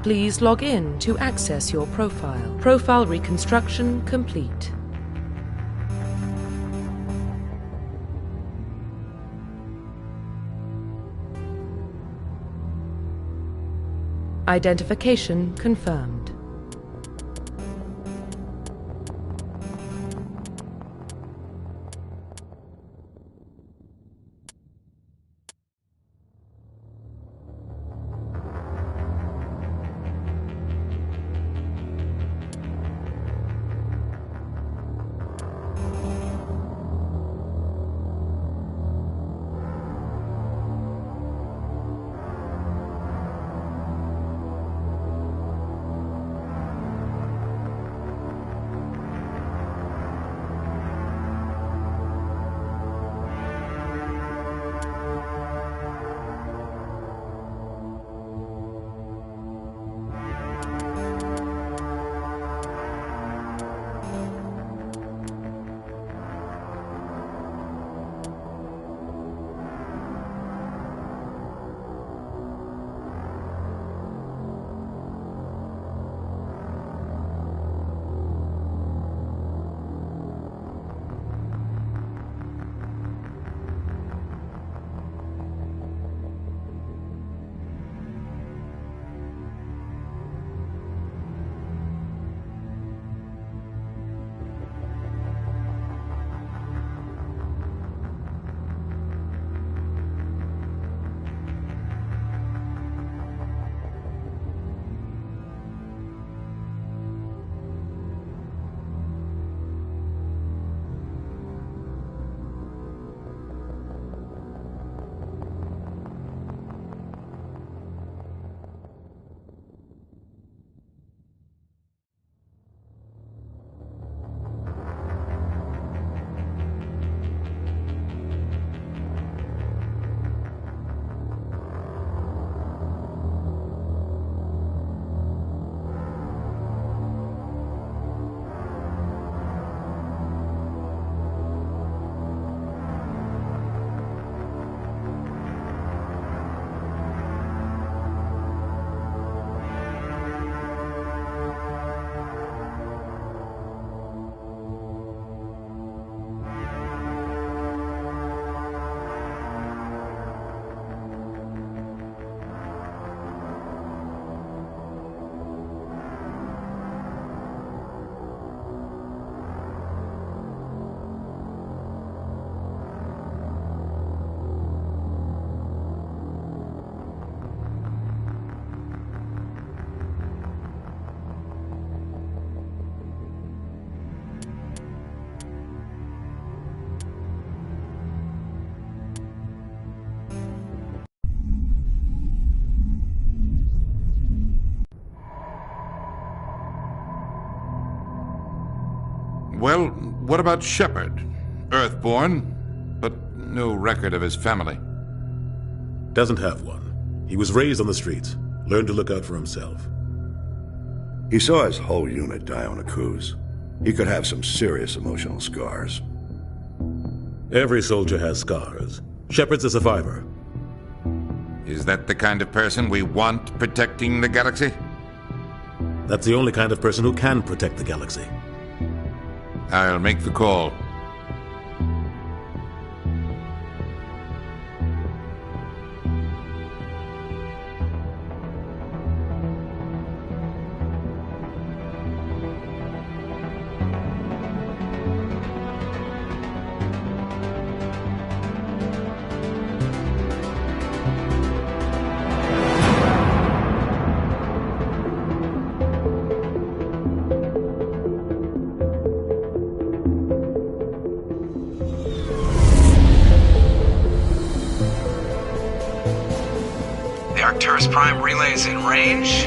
Please log in to access your profile. Profile reconstruction complete. Identification confirmed. Well, what about Shepard? Earthborn, but no record of his family. Doesn't have one. He was raised on the streets. Learned to look out for himself. He saw his whole unit die on a cruise. He could have some serious emotional scars. Every soldier has scars. Shepard's a survivor. Is that the kind of person we want protecting the galaxy? That's the only kind of person who can protect the galaxy. I'll make the call. Arcturus Prime relays in range.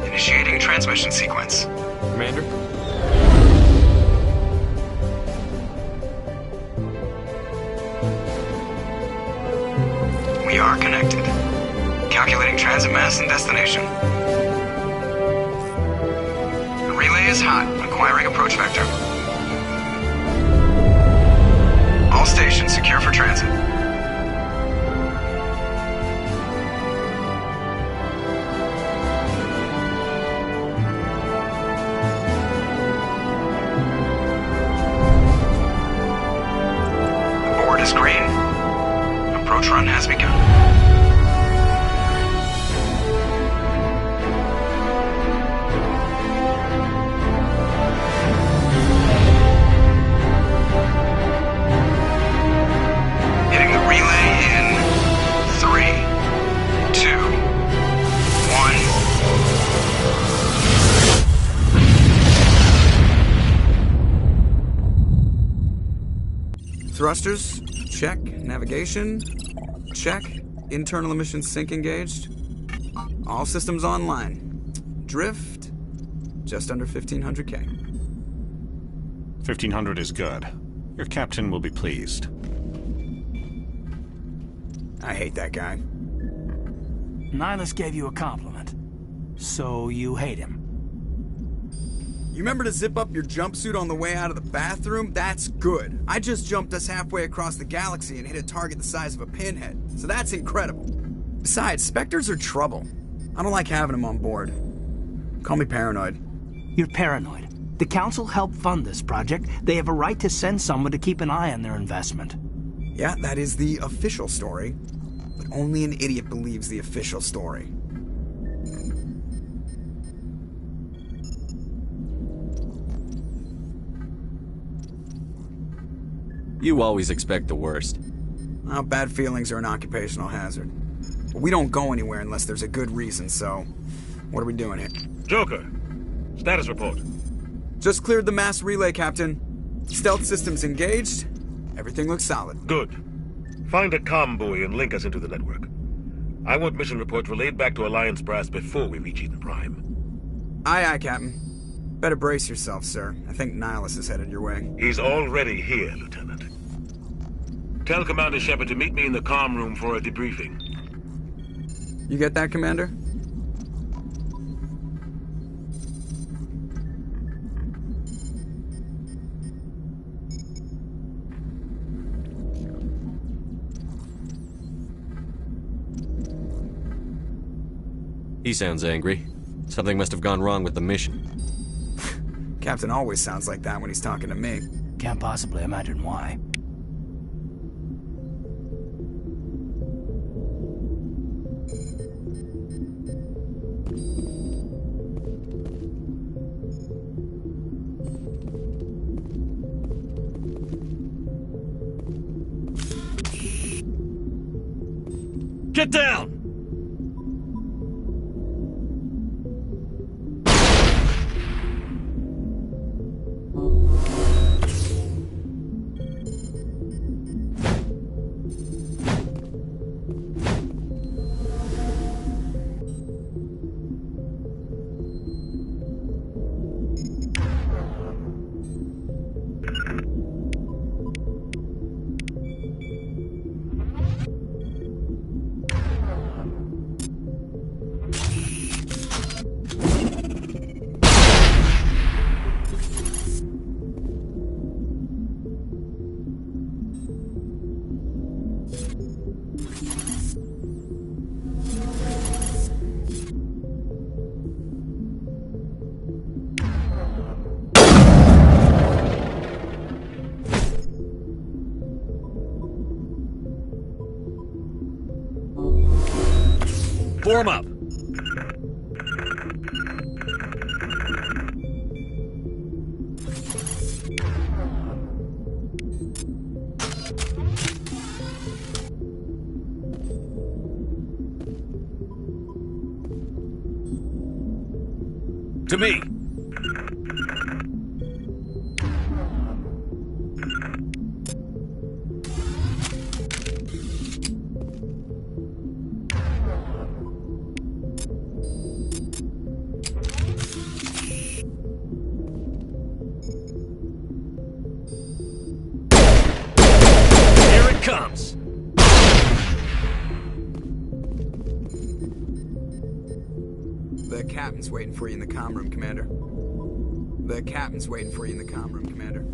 Initiating transmission sequence. Commander? We are connected. Calculating transit mass and destination. The relay is hot. Acquiring approach vector. All stations secure for transit. alert is green. Approach run has begun. Hitting the relay in 3, 2, 1. Thrusters, check. Navigation, check. Internal emissions sync engaged. All systems online. Drift, just under 1500K. 1500 is good. Your captain will be pleased. I hate that guy. Nihilus gave you a compliment. So you hate him. You remember to zip up your jumpsuit on the way out of the bathroom? That's good. I just jumped us halfway across the galaxy and hit a target the size of a pinhead. So that's incredible. Besides, Spectres are trouble. I don't like having them on board. Call me paranoid. You're paranoid. The Council helped fund this project. They have a right to send someone to keep an eye on their investment. Yeah, that is the official story. But only an idiot believes the official story. You always expect the worst. Well, bad feelings are an occupational hazard. But we don't go anywhere unless there's a good reason, so... What are we doing here? Joker, status report. Just cleared the mass relay, Captain. Stealth systems engaged. Everything looks solid. Good. Find a comm buoy and link us into the network. I want mission reports relayed back to Alliance Brass before we reach Eden Prime. Aye, aye, Captain. Better brace yourself, sir. I think Nihilus is headed your way. He's already here, Lieutenant. Tell Commander Shepard to meet me in the comm room for a debriefing. You get that, Commander? He sounds angry. Something must have gone wrong with the mission. Captain always sounds like that when he's talking to me. Can't possibly imagine why. Get down! Form up. To me. Comes. The captain's waiting for you in the comm room, Commander. The captain's waiting for you in the comm room, Commander.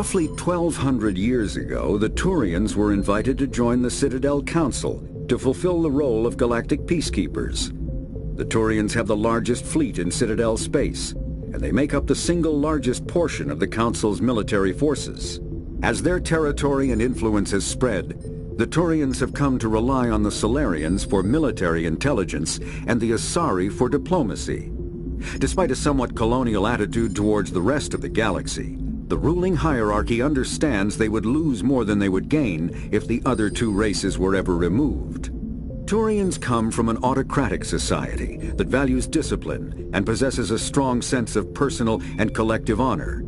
Roughly 1,200 years ago, the Turians were invited to join the Citadel Council to fulfill the role of galactic peacekeepers. The Turians have the largest fleet in Citadel space, and they make up the single largest portion of the Council's military forces. As their territory and influence has spread, the Turians have come to rely on the Solarians for military intelligence and the Asari for diplomacy. Despite a somewhat colonial attitude towards the rest of the galaxy, the ruling hierarchy understands they would lose more than they would gain if the other two races were ever removed. Turians come from an autocratic society that values discipline and possesses a strong sense of personal and collective honor.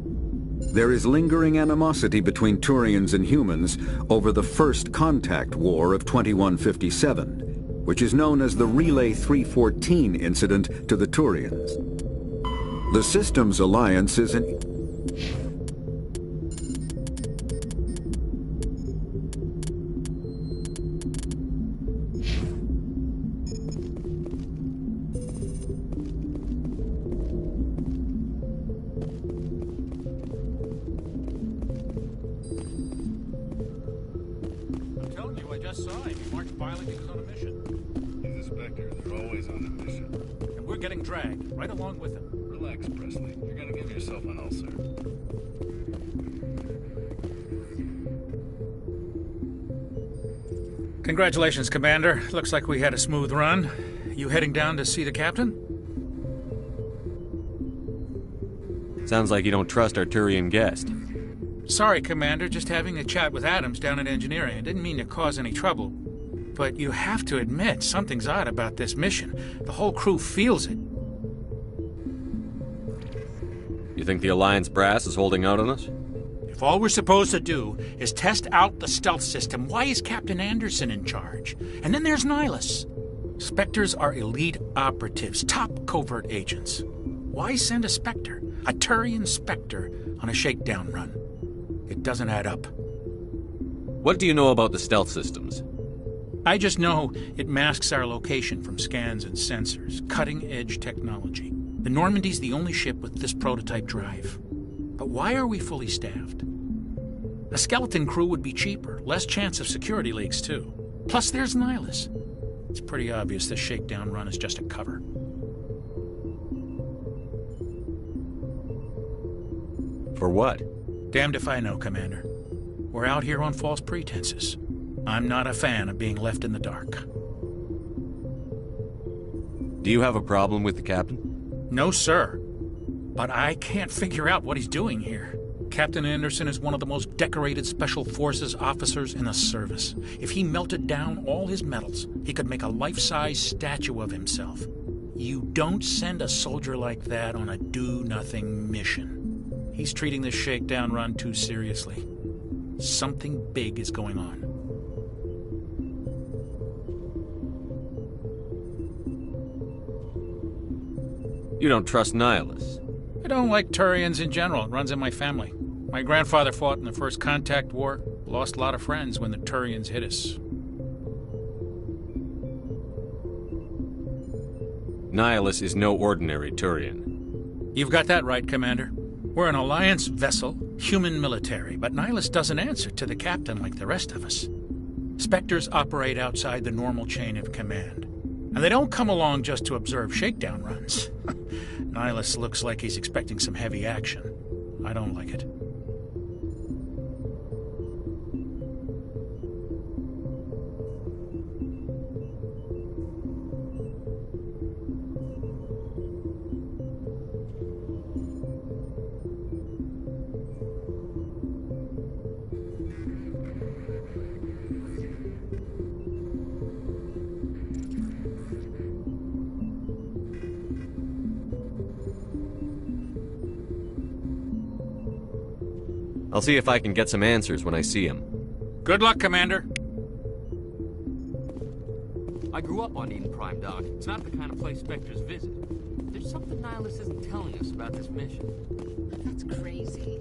There is lingering animosity between Turians and humans over the First Contact War of 2157, which is known as the Relay 314 incident to the Turians. The Systems Alliance is an... Congratulations, Commander. Looks like we had a smooth run. You heading down to see the captain? Sounds like you don't trust our Turian guest. Sorry, Commander. Just having a chat with Adams down at engineering. I didn't mean to cause any trouble. But you have to admit, something's odd about this mission. The whole crew feels it. You think the Alliance brass is holding out on us? If all we're supposed to do is test out the stealth system, why is Captain Anderson in charge? And then there's Nihilus. Spectres are elite operatives, top covert agents. Why send a Spectre, a Turian Spectre, on a shakedown run? It doesn't add up. What do you know about the stealth systems? I just know it masks our location from scans and sensors. Cutting-edge technology. The Normandy's the only ship with this prototype drive. But why are we fully staffed? A skeleton crew would be cheaper, less chance of security leaks, too. Plus, there's Nihilus. It's pretty obvious this shakedown run is just a cover. For what? Damned if I know, Commander. We're out here on false pretenses. I'm not a fan of being left in the dark. Do you have a problem with the captain? No, sir. But I can't figure out what he's doing here. Captain Anderson is one of the most decorated Special Forces officers in the service. If he melted down all his medals, he could make a life-size statue of himself. You don't send a soldier like that on a do-nothing mission. He's treating this shakedown run too seriously. Something big is going on. You don't trust Nihilus? I don't like Turians in general. It runs in my family. My grandfather fought in the First Contact War. Lost a lot of friends when the Turians hit us. Nihilus is no ordinary Turian. You've got that right, Commander. We're an Alliance vessel, human military, but Nihilus doesn't answer to the captain like the rest of us. Spectres operate outside the normal chain of command. And they don't come along just to observe shakedown runs. Nihilus looks like he's expecting some heavy action. I don't like it. I'll see if I can get some answers when I see him. Good luck, Commander. I grew up on Eden Prime, Doc. It's not the kind of place Spectres visit. There's something Nihilus isn't telling us about this mission. That's crazy.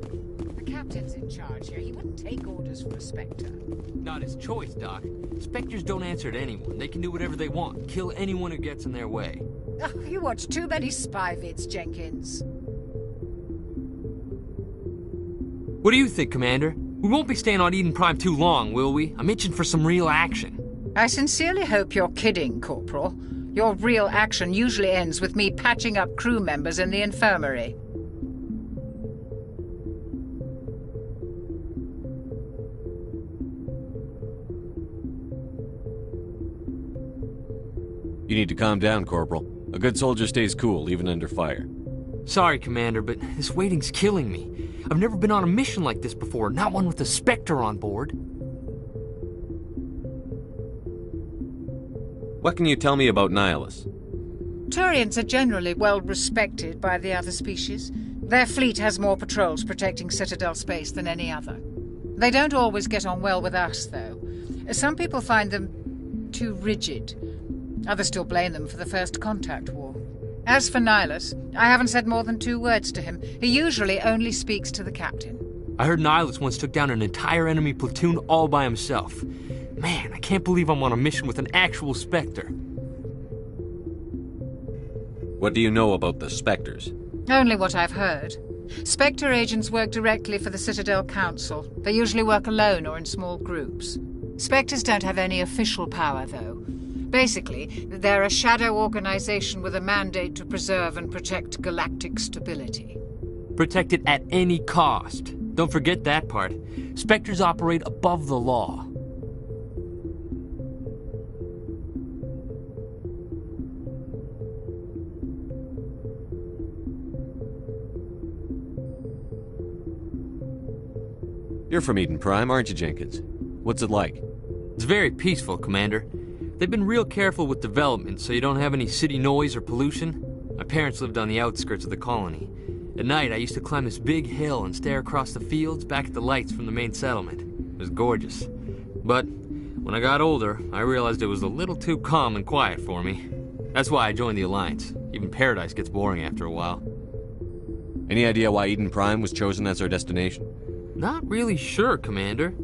The captain's in charge here. He wouldn't take orders from a Spectre. Not his choice, Doc. Spectres don't answer to anyone. They can do whatever they want. Kill anyone who gets in their way. Oh, you watch too many spy vids, Jenkins. What do you think, Commander? We won't be staying on Eden Prime too long, will we? I'm itching for some real action. I sincerely hope you're kidding, Corporal. Your real action usually ends with me patching up crew members in the infirmary. You need to calm down, Corporal. A good soldier stays cool, even under fire. Sorry, Commander, but this waiting's killing me. I've never been on a mission like this before, not one with a Spectre on board. What can you tell me about Nihilus? Turians are generally well respected by the other species. Their fleet has more patrols protecting Citadel space than any other. They don't always get on well with us, though. Some people find them too rigid. Others still blame them for the First Contact War. As for Nihilus, I haven't said more than 2 words to him. He usually only speaks to the captain. I heard Nihilus once took down an entire enemy platoon all by himself. Man, I can't believe I'm on a mission with an actual Spectre. What do you know about the Spectres? Only what I've heard. Spectre agents work directly for the Citadel Council. They usually work alone or in small groups. Spectres don't have any official power, though. Basically, they're a shadow organization with a mandate to preserve and protect galactic stability. Protect it at any cost. Don't forget that part. Spectres operate above the law. You're from Eden Prime, aren't you, Jenkins? What's it like? It's very peaceful, Commander. They've been real careful with development, so you don't have any city noise or pollution. My parents lived on the outskirts of the colony. At night, I used to climb this big hill and stare across the fields back at the lights from the main settlement. It was gorgeous. But when I got older, I realized it was a little too calm and quiet for me. That's why I joined the Alliance. Even Paradise gets boring after a while. Any idea why Eden Prime was chosen as our destination? Not really sure, Commander.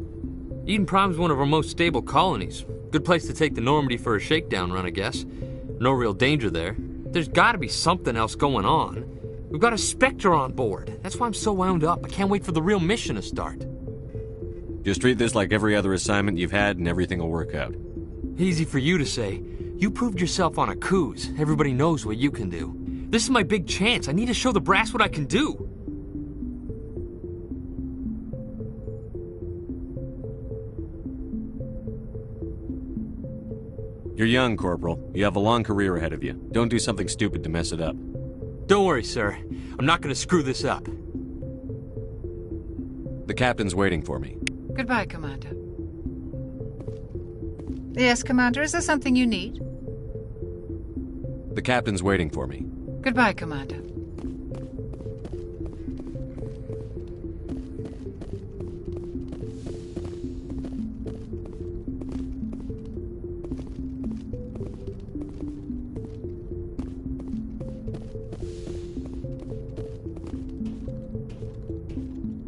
Eden Prime's one of our most stable colonies. Good place to take the Normandy for a shakedown run, I guess. No real danger there. There's gotta be something else going on. We've got a Spectre on board. That's why I'm so wound up. I can't wait for the real mission to start. Just treat this like every other assignment you've had and everything will work out. Easy for you to say. You proved yourself on a cruise. Everybody knows what you can do. This is my big chance. I need to show the brass what I can do. You're young, Corporal. You have a long career ahead of you. Don't do something stupid to mess it up. Don't worry, sir. I'm not gonna screw this up. The captain's waiting for me. Goodbye, Commander. Yes, Commander, is there something you need? The captain's waiting for me. Goodbye, Commander.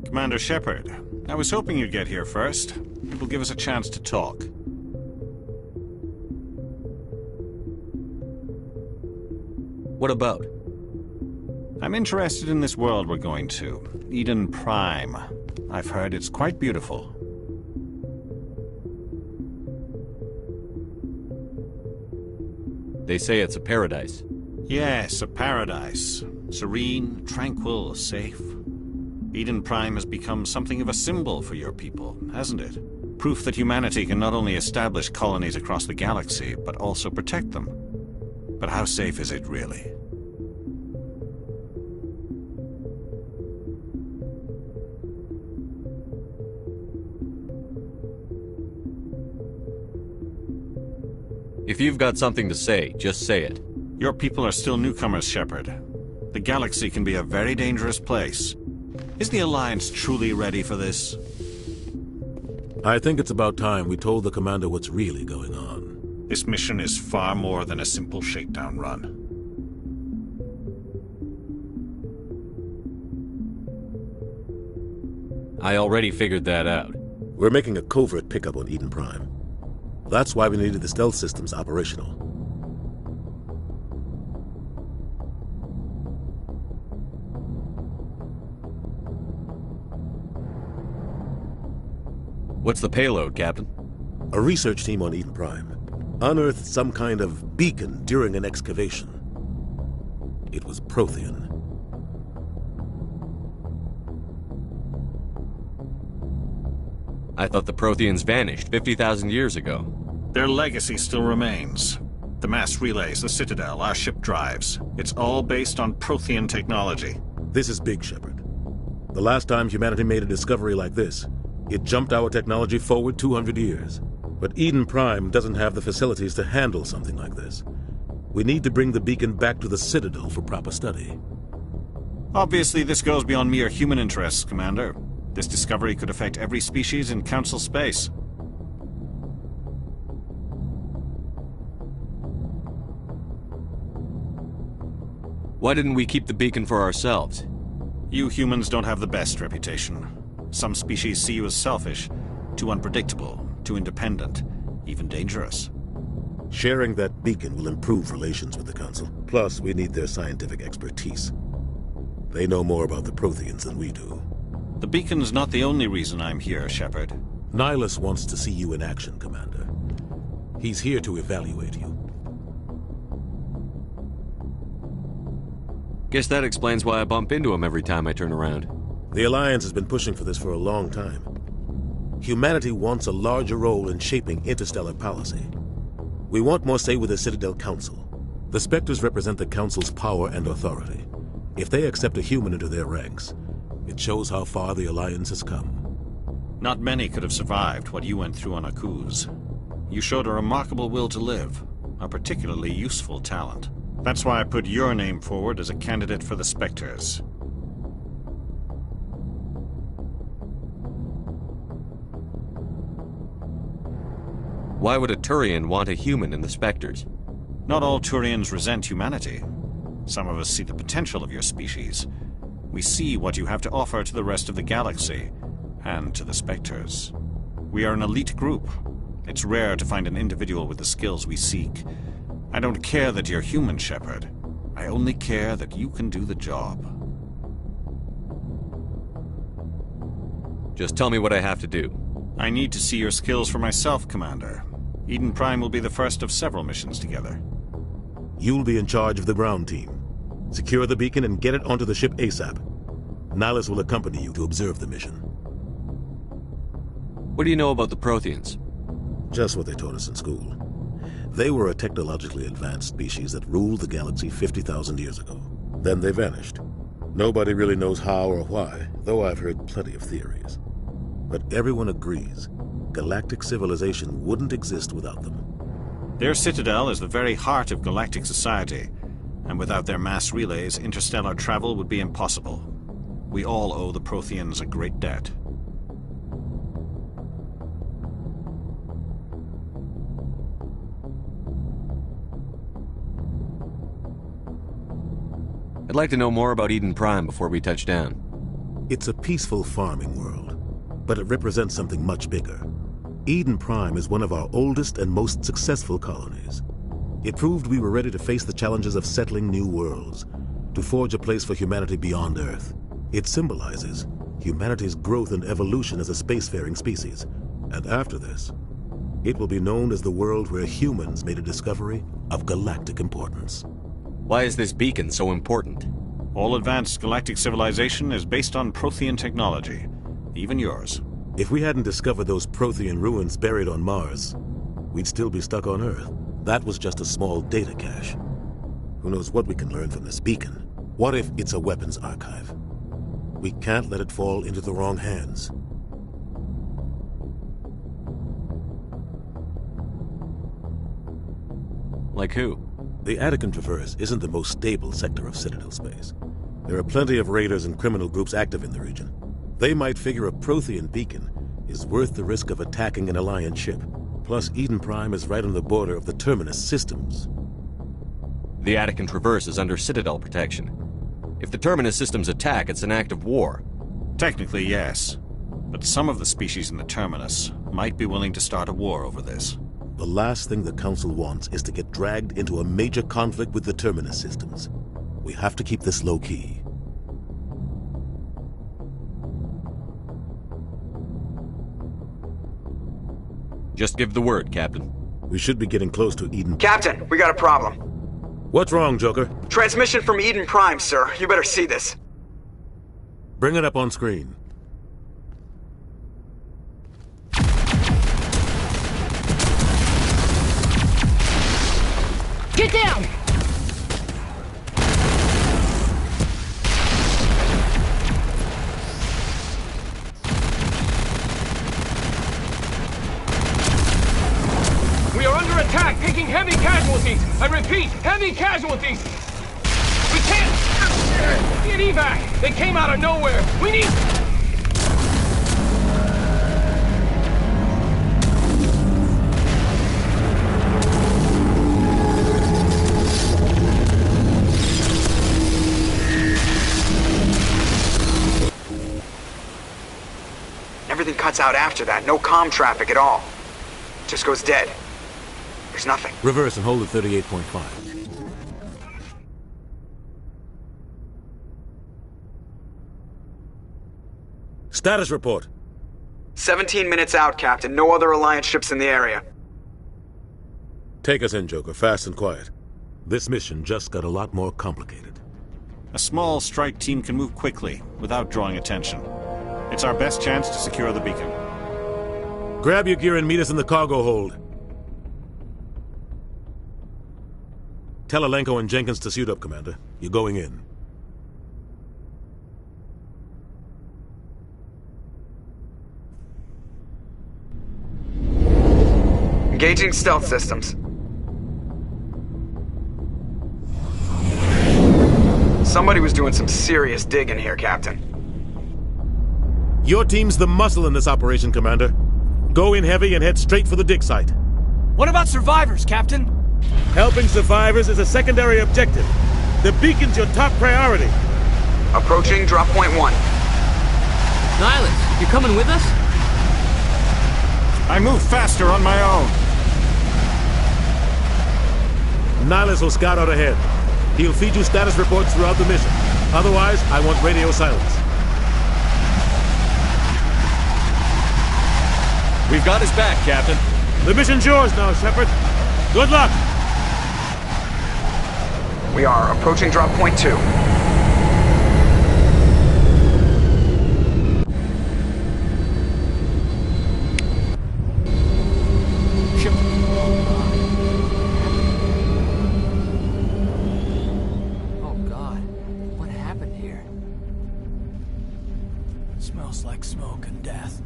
Commander Shepard, I was hoping you'd get here first. It will give us a chance to talk. What about? I'm interested in this world we're going to, Eden Prime. I've heard it's quite beautiful. They say it's a paradise. Yes, a paradise. Serene, tranquil, safe. Eden Prime has become something of a symbol for your people, hasn't it? Proof that humanity can not only establish colonies across the galaxy, but also protect them. But how safe is it, really? If you've got something to say, just say it. Your people are still newcomers, Shepard. The galaxy can be a very dangerous place. Is the Alliance truly ready for this? I think it's about time we told the Commander what's really going on. This mission is far more than a simple shakedown run. I already figured that out. We're making a covert pickup on Eden Prime. That's why we needed the stealth systems operational. What's the payload, Captain? A research team on Eden Prime unearthed some kind of beacon during an excavation. It was Prothean. I thought the Protheans vanished 50,000 years ago. Their legacy still remains. The mass relays, the Citadel, our ship drives. It's all based on Prothean technology. This is big, Shepard. The last time humanity made a discovery like this, it jumped our technology forward 200 years. But Eden Prime doesn't have the facilities to handle something like this. We need to bring the beacon back to the Citadel for proper study. Obviously, this goes beyond mere human interests, Commander. This discovery could affect every species in Council space. Why didn't we keep the beacon for ourselves? You humans don't have the best reputation. Some species see you as selfish, too unpredictable, too independent, even dangerous. Sharing that beacon will improve relations with the Council. Plus, we need their scientific expertise. They know more about the Protheans than we do. The beacon's not the only reason I'm here, Shepard. Nihilus wants to see you in action, Commander. He's here to evaluate you. Guess that explains why I bump into him every time I turn around. The Alliance has been pushing for this for a long time. Humanity wants a larger role in shaping interstellar policy. We want more say with the Citadel Council. The Spectres represent the Council's power and authority. If they accept a human into their ranks, it shows how far the Alliance has come. Not many could have survived what you went through on Akuz. You showed a remarkable will to live, a particularly useful talent. That's why I put your name forward as a candidate for the Spectres. Why would a Turian want a human in the Spectres? Not all Turians resent humanity. Some of us see the potential of your species. We see what you have to offer to the rest of the galaxy, and to the Spectres. We are an elite group. It's rare to find an individual with the skills we seek. I don't care that you're human, Shepard. I only care that you can do the job. Just tell me what I have to do. I need to see your skills for myself, Commander. Eden Prime will be the first of several missions together. You'll be in charge of the ground team. Secure the beacon and get it onto the ship ASAP. Nihilus will accompany you to observe the mission. What do you know about the Protheans? Just what they taught us in school. They were a technologically advanced species that ruled the galaxy 50,000 years ago. Then they vanished. Nobody really knows how or why, though I've heard plenty of theories. But everyone agrees, galactic civilization wouldn't exist without them. Their citadel is the very heart of galactic society, and without their mass relays, interstellar travel would be impossible. We all owe the Protheans a great debt. I'd like to know more about Eden Prime before we touch down. It's a peaceful farming world, but it represents something much bigger. Eden Prime is one of our oldest and most successful colonies. It proved we were ready to face the challenges of settling new worlds, to forge a place for humanity beyond Earth. It symbolizes humanity's growth and evolution as a spacefaring species. And after this, it will be known as the world where humans made a discovery of galactic importance. Why is this beacon so important? All advanced galactic civilization is based on Prothean technology, even yours. If we hadn't discovered those Prothean ruins buried on Mars, we'd still be stuck on Earth. That was just a small data cache. Who knows what we can learn from this beacon? What if it's a weapons archive? We can't let it fall into the wrong hands. Like who? The Attican Traverse isn't the most stable sector of Citadel space. There are plenty of raiders and criminal groups active in the region. They might figure a Prothean beacon is worth the risk of attacking an Alliance ship. Plus, Eden Prime is right on the border of the Terminus systems. The attic and traverse is under Citadel protection. If the Terminus systems attack, it's an act of war. Technically, yes. But some of the species in the Terminus might be willing to start a war over this. The last thing the Council wants is to get dragged into a major conflict with the Terminus systems. We have to keep this low-key. Just give the word, Captain. We should be getting close to Eden. Captain, we got a problem. What's wrong, Joker? Transmission from Eden Prime, sir. You better see this. Bring it up on screen. Get down! We are under attack, taking heavy casualties. I repeat, heavy casualties. We can't get evac. They came out of nowhere. We need... Everything cuts out after that. No comm traffic at all. Just goes dead. There's nothing. Reverse and hold at 38.5. Status report. 17 minutes out, Captain. No other Alliance ships in the area. Take us in, Joker, fast and quiet. This mission just got a lot more complicated. A small strike team can move quickly, without drawing attention. It's our best chance to secure the beacon. Grab your gear and meet us in the cargo hold. Tell Alenko and Jenkins to suit up, Commander. You're going in. Engaging stealth systems. Somebody was doing some serious digging here, Captain. Your team's the muscle in this operation, Commander. Go in heavy and head straight for the dig site. What about survivors, Captain? Helping survivors is a secondary objective. The beacon's your top priority. Approaching drop point 1. Nihilus, you coming with us? I move faster on my own. Nihilus will scout out ahead. He'll feed you status reports throughout the mission. Otherwise, I want radio silence. We've got his back, Captain. The mission's yours now, Shepard. Good luck! We are approaching drop point 2. Oh God, what happened here? Smells like smoke and death.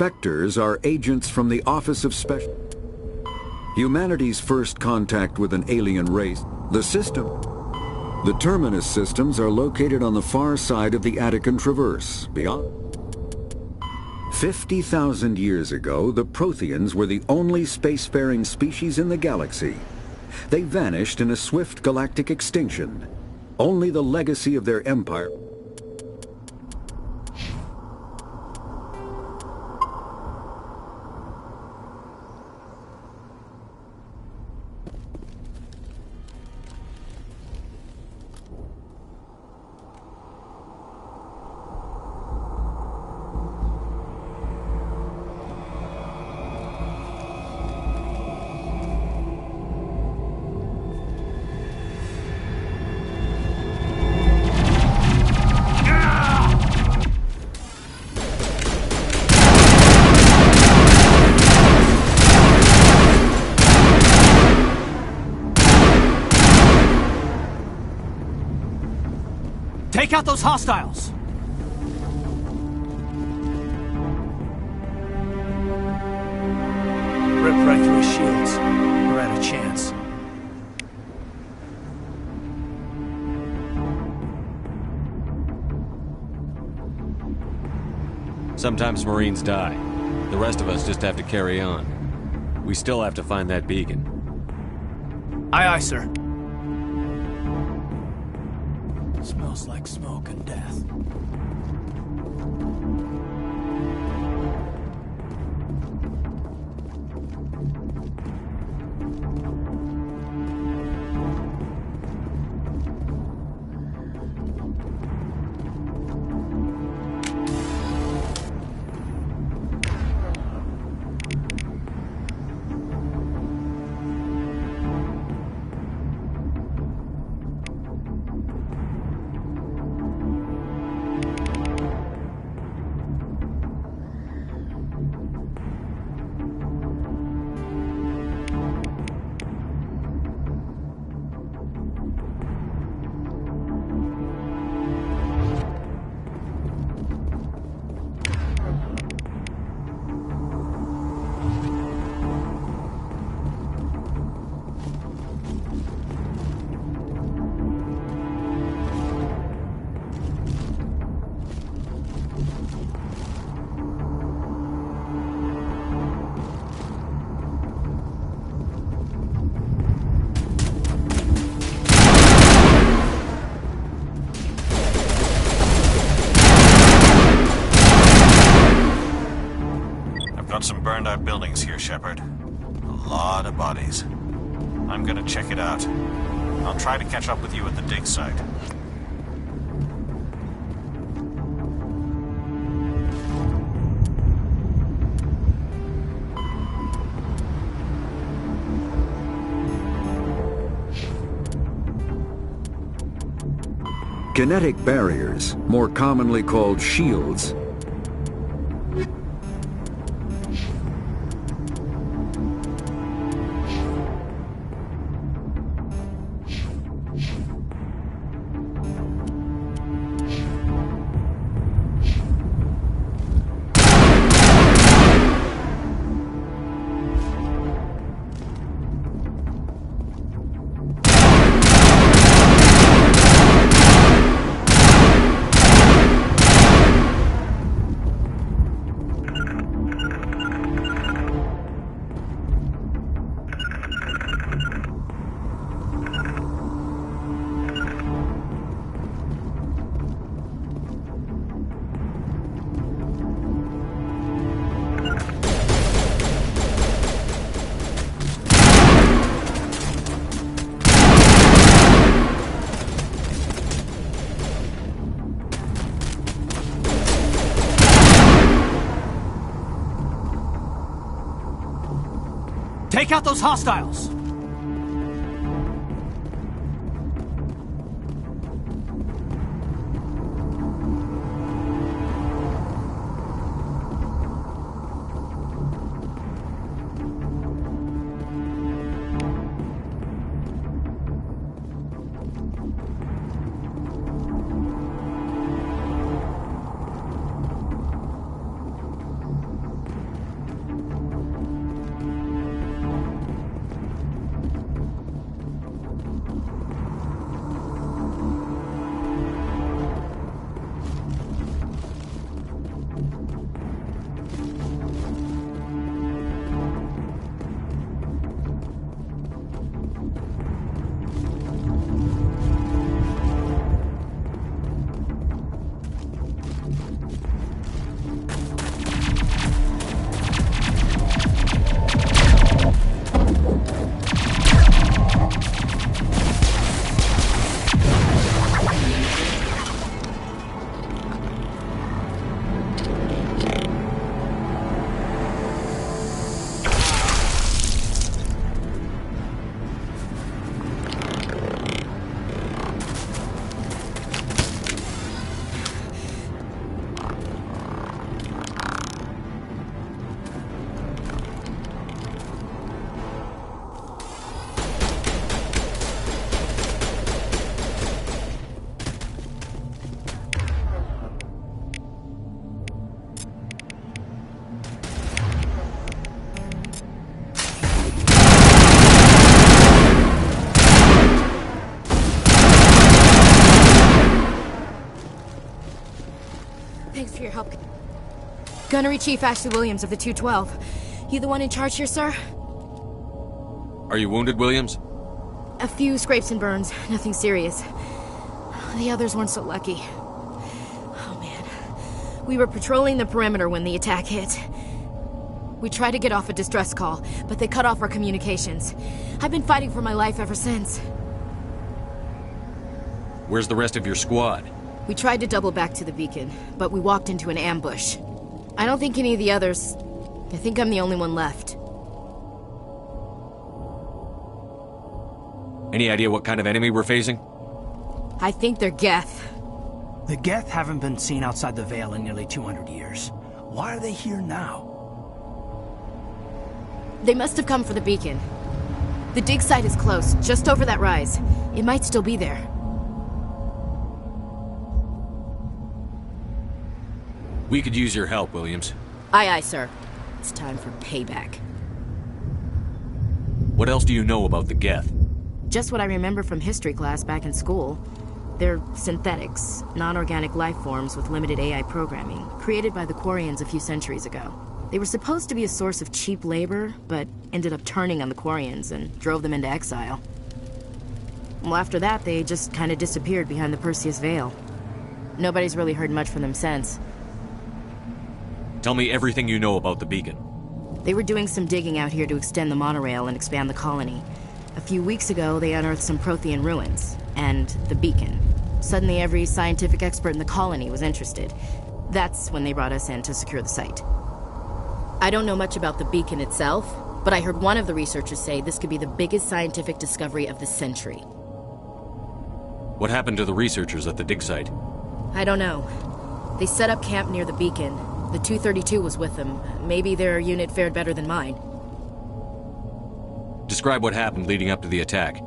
Spectres are agents from the Office of Special... Humanity's first contact with an alien race, the system. The Terminus systems are located on the far side of the Attican Traverse, beyond... 50,000 years ago, the Protheans were the only spacefaring species in the galaxy. They vanished in a swift galactic extinction. Only the legacy of their empire... Take out those hostiles! Rip right through his shields. We're out of chance. Sometimes Marines die. The rest of us just have to carry on. We still have to find that beacon. Aye, aye, sir. Smells like smoke and death. Some burned out buildings here, Shepard. A lot of bodies. I'm gonna check it out. I'll try to catch up with you at the dig site. Kinetic barriers, more commonly called shields, Take out those hostiles! Thanks for your help. Gunnery Chief Ashley Williams of the 212. You the one in charge here, sir? Are you wounded, Williams? A few scrapes and burns, nothing serious. The others weren't so lucky. Oh man. We were patrolling the perimeter when the attack hit. We tried to get off a distress call, but they cut off our communications. I've been fighting for my life ever since. Where's the rest of your squad? We tried to double back to the beacon, but we walked into an ambush. I don't think any of the others... I think I'm the only one left. Any idea what kind of enemy we're facing? I think they're Geth. The Geth haven't been seen outside the Veil in nearly 200 years. Why are they here now? They must have come for the beacon. The dig site is close, just over that rise. It might still be there. We could use your help, Williams. Aye, aye, sir. It's time for payback. What else do you know about the Geth? Just what I remember from history class back in school. They're synthetics, non-organic life forms with limited AI programming, created by the Quarians a few centuries ago. They were supposed to be a source of cheap labor, but ended up turning on the Quarians and drove them into exile. Well, after that, they just kind of disappeared behind the Perseus Veil. Nobody's really heard much from them since. Tell me everything you know about the beacon. They were doing some digging out here to extend the monorail and expand the colony. A few weeks ago, they unearthed some Prothean ruins, and the beacon. Suddenly, every scientific expert in the colony was interested. That's when they brought us in to secure the site. I don't know much about the beacon itself, but I heard one of the researchers say this could be the biggest scientific discovery of the century. What happened to the researchers at the dig site? I don't know. They set up camp near the beacon. The 232 was with them. Maybe their unit fared better than mine. Describe what happened leading up to the attack.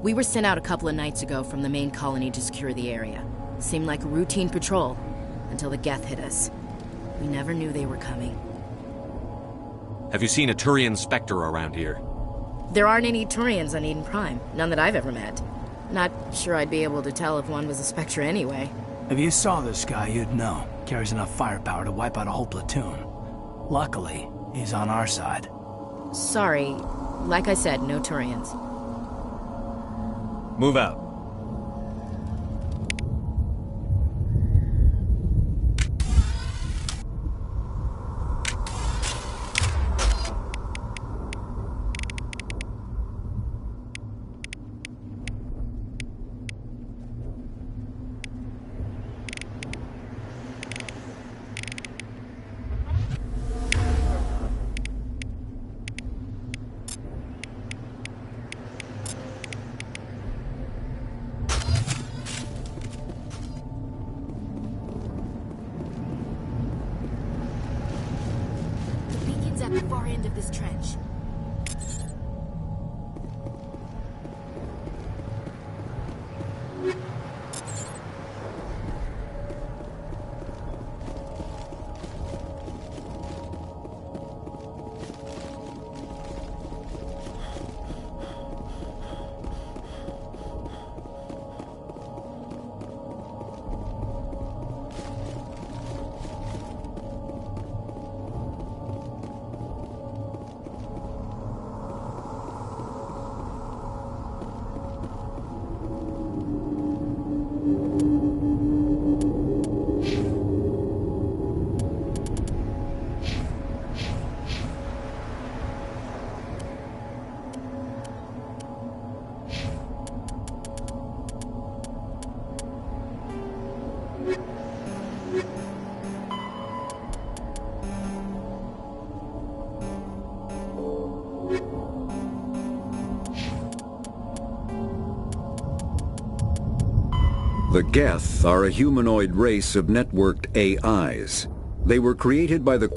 We were sent out a couple of nights ago from the main colony to secure the area. Seemed like a routine patrol, until the Geth hit us. We never knew they were coming. Have you seen a Turian Spectre around here? There aren't any Turians on Eden Prime. None that I've ever met. Not sure I'd be able to tell if one was a Spectre anyway. If you saw this guy, you'd know. Carries enough firepower to wipe out a whole platoon. Luckily, he's on our side. Sorry. Like I said, no Turians. Move out. at the far end of this trench. The Geth are a humanoid race of networked AIs. They were created by the